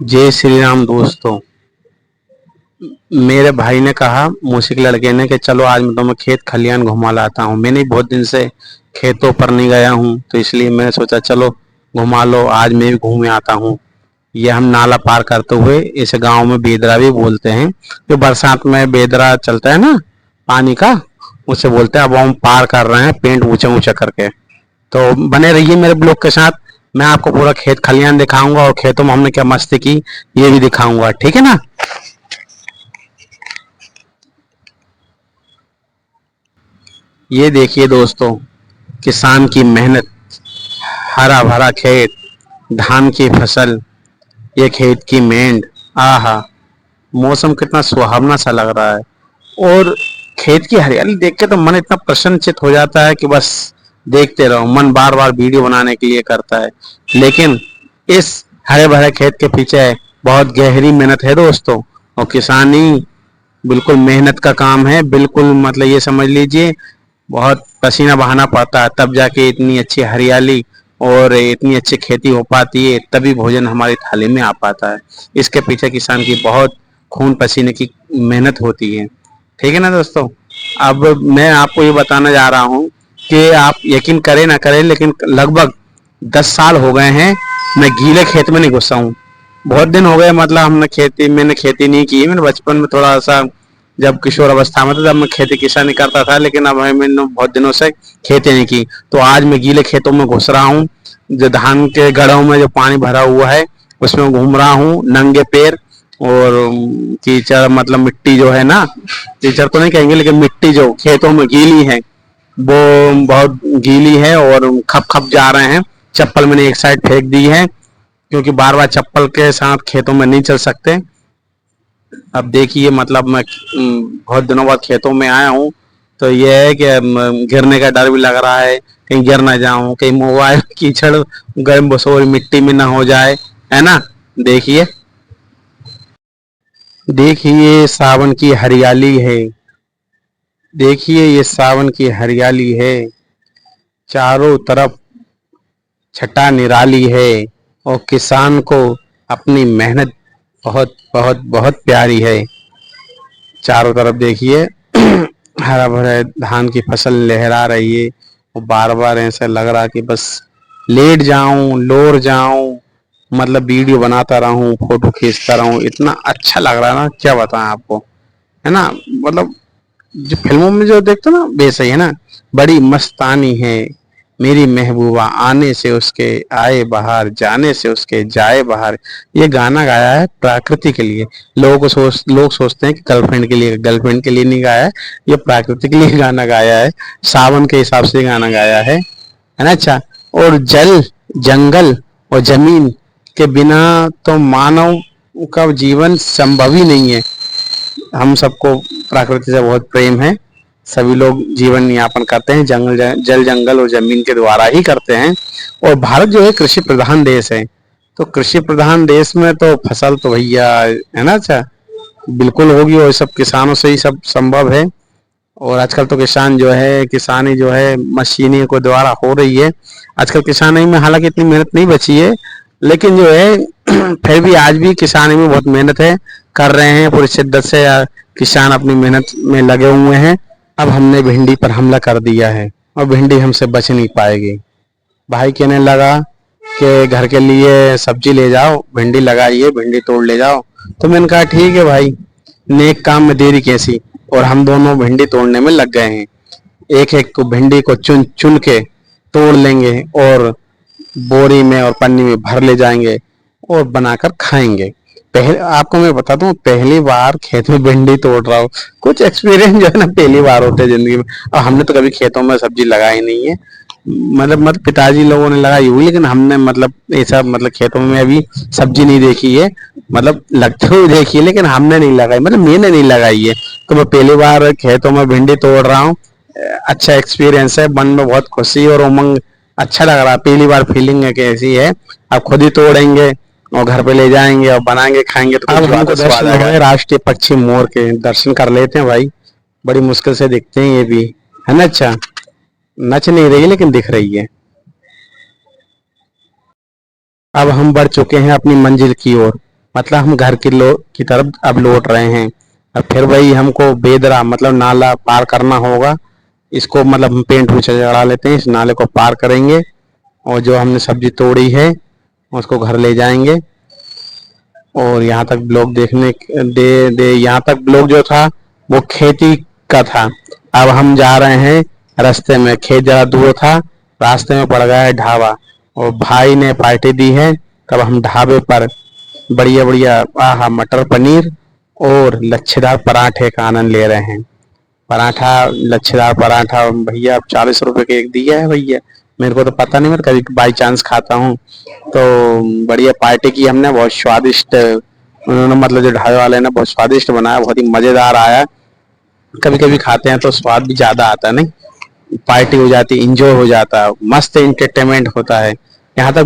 जय श्री राम दोस्तों। मेरे भाई ने कहा, मौसी के लड़के ने, कि चलो आज मैं तुम्हें खेत खलियान घुमा लाता हूँ। मैंने बहुत दिन से खेतों पर नहीं गया हूँ, तो इसलिए मैंने सोचा चलो घुमा लो, आज मैं भी घूमे आता हूँ। ये हम नाला पार करते हुए, इस गांव में बेदरा भी बोलते हैं। जो बरसात में बेदरा चलता है ना, पानी का, उसे बोलते हैं। अब हम पार कर रहे हैं पेंट ऊंचा ऊंचा करके। तो बने रहिए मेरे ब्लॉग के साथ। मैं आपको पूरा खेत खलियान दिखाऊंगा और खेतों में हमने क्या मस्ती की ये भी दिखाऊंगा, ठीक है ना। ये देखिए दोस्तों, किसान की मेहनत, हरा भरा खेत, धान की फसल, ये खेत की मेंढ। आहा, मौसम कितना सुहावना सा लग रहा है। और खेत की हरियाली देख के तो मन इतना प्रसन्नचित हो जाता है कि बस देखते रहो, मन बार बार वीडियो बनाने के लिए करता है। लेकिन इस हरे भरे खेत के पीछे बहुत गहरी मेहनत है दोस्तों। और किसानी बिल्कुल मेहनत का काम है, बिल्कुल मतलब ये समझ लीजिए, बहुत पसीना बहाना पड़ता है, तब जाके इतनी अच्छी हरियाली और इतनी अच्छी खेती हो पाती है, तभी भोजन हमारी थाली में आ पाता है। इसके पीछे किसान की बहुत खून पसीने की मेहनत होती है, ठीक है ना दोस्तों। अब मैं आपको ये बताना जा रहा हूँ कि आप यकीन करें ना करें, लेकिन लगभग 10 साल हो गए हैं मैं गीले खेत में नहीं घुसा हूँ। बहुत दिन हो गए, मतलब मैंने खेती नहीं की। मैंने बचपन में थोड़ा सा, जब किशोर अवस्था में था, तब मैं खेती किसानी करता था, लेकिन अब मैंने बहुत दिनों से खेती नहीं की। तो आज मैं गीले खेतों में घुस रहा हूँ। जो धान के गड़ों में जो पानी भरा हुआ है, उसमें घूम रहा हूँ नंगे पैर। और कीचड़, मतलब मिट्टी जो है ना, कीचड़ तो नहीं कहेंगे, लेकिन मिट्टी जो खेतों में गीली है, वो बहुत गीली है और खप खप जा रहे हैं। चप्पल मैंने एक साइड फेंक दी है, क्योंकि बार बार चप्पल के साथ खेतों में नहीं चल सकते। अब देखिए, मतलब मैं बहुत दिनों बाद खेतों में आया हूँ, तो ये है कि गिरने का डर भी लग रहा है, कहीं गिर ना जाऊं, कहीं मोबाइल कीचड़ गर्म बसोरी मिट्टी में ना हो जाए, है ना। देखिए, देखिए सावन की हरियाली है। देखिए ये सावन की हरियाली है, चारों तरफ छटा निराली है। और किसान को अपनी मेहनत बहुत बहुत बहुत प्यारी है। चारों तरफ देखिए हरा भरा धान की फसल लहरा रही है। और बार बार ऐसा लग रहा कि बस लेट जाऊं, लोर जाऊं, मतलब वीडियो बनाता रहूं, फोटो खींचता रहूं। इतना अच्छा लग रहा है ना, क्या बताएं आपको, है ना। मतलब जो फिल्मों में जो देखते हो ना, वैसे ही है ना। बड़ी मस्तानी है मेरी महबूबा, आने से उसके आए बाहर, जाने से उसके जाए बाहर। ये गाना गाया है प्रकृति के लिए। लोग सोचते हैं कि गर्लफ्रेंड के लिए, गर्लफ्रेंड के लिए नहीं गाया है, ये प्रकृति के लिए गाना गाया है। सावन के हिसाब से गाना गाया है ना। अच्छा, और जल, जंगल और जमीन के बिना तो मानव का जीवन संभव ही नहीं है। हम सबको प्रकृति से बहुत प्रेम है। सभी लोग जीवन यापन करते हैं जल जंगल और जमीन के द्वारा ही करते हैं। और भारत जो है कृषि प्रधान देश है, तो कृषि प्रधान देश में तो फसल तो भैया, है ना। अच्छा, बिल्कुल होगी, और सब किसानों से ही सब संभव है। और आजकल तो किसान जो है, किसानी जो है मशीनी को द्वारा हो रही है। आजकल किसानी में हालांकि इतनी मेहनत नहीं बची है, लेकिन जो है फिर भी आज भी किसानी में बहुत मेहनत है, कर रहे हैं पूरी शिद्दत से। किसान अपनी मेहनत में लगे हुए हैं। अब हमने भिंडी पर हमला कर दिया है, और भिंडी हमसे बच नहीं पाएगी। भाई कहने लगा कि घर के लिए सब्जी ले जाओ, भिंडी लगाइए, भिंडी तोड़ ले जाओ। तो मैंने कहा ठीक है भाई, नेक काम में देरी कैसी। और हम दोनों भिंडी तोड़ने में लग गए हैं। एक एक को भिंडी को चुन चुन के तोड़ लेंगे, और बोरी में और पन्नी में भर ले जाएंगे और बनाकर खाएंगे। पहले आपको मैं बता दूं, पहली बार खेत में भिंडी तोड़ रहा हूँ। कुछ एक्सपीरियंस जो है ना, पहली बार होते हैं जिंदगी में। और हमने तो कभी खेतों में सब्जी लगाई नहीं है। मतलब पिताजी लोगों ने लगाई हुई, लेकिन हमने मतलब ऐसा, मतलब खेतों में अभी सब्जी नहीं देखी है। मतलब लगते हुए देखी है, लेकिन हमने नहीं लगाई, मतलब मैंने नहीं लगाई है। तो मैं पहली बार खेतों में भिंडी तोड़ रहा हूँ। अच्छा एक्सपीरियंस है, मन में बहुत खुशी और उमंग, अच्छा लग रहा है। पहली बार फीलिंग है कैसी है। आप खुद ही तोड़ेंगे और घर पे ले जाएंगे और बनाएंगे, खाएंगे, तो अब हमको दर्शन हो गए राष्ट्रीय पक्षी मोर के। दर्शन कर लेते हैं भाई, बड़ी मुश्किल से दिखते हैं ये भी, है ना। अच्छा, नच नहीं रही लेकिन दिख रही है। अब हम बढ़ चुके हैं अपनी मंजिल की ओर। मतलब हम घर की तरफ अब लौट रहे हैं। अब फिर वही हमको बेदरा मतलब नाला पार करना होगा। इसको मतलब हम पेंट से चढ़ा लेते हैं, इस नाले को पार करेंगे और जो हमने सब्जी तोड़ी है उसको घर ले जाएंगे। और यहाँ तक ब्लॉग देखने दे दे यहाँ तक ब्लॉग जो था वो खेती का था। अब हम जा रहे हैं रास्ते में, खेत ज़रा दूर था, रास्ते में पड़ गया है ढाबा और भाई ने पार्टी दी है। तब हम ढाबे पर बढ़िया बढ़िया आहा मटर पनीर और लच्छेदार पराठे का आनंद ले रहे हैं। पराठा, लच्छेदार पराठा भैया 40 रुपए के एक दिया है भैया। मेरे को तो पता नहीं, मैं कभी बाई चांस खाता हूँ। तो बढ़िया पार्टी की हमने, बहुत स्वादिष्ट उन्होंने मतलब जो ढाबे वाले ने बहुत स्वादिष्ट बनाया, बहुत ही मजेदार आया। कभी कभी खाते हैं तो स्वाद भी ज्यादा आता है, नहीं पार्टी हो जाती, इंजॉय हो जाता, मस्त इंटरटेनमेंट होता है। यहाँ तक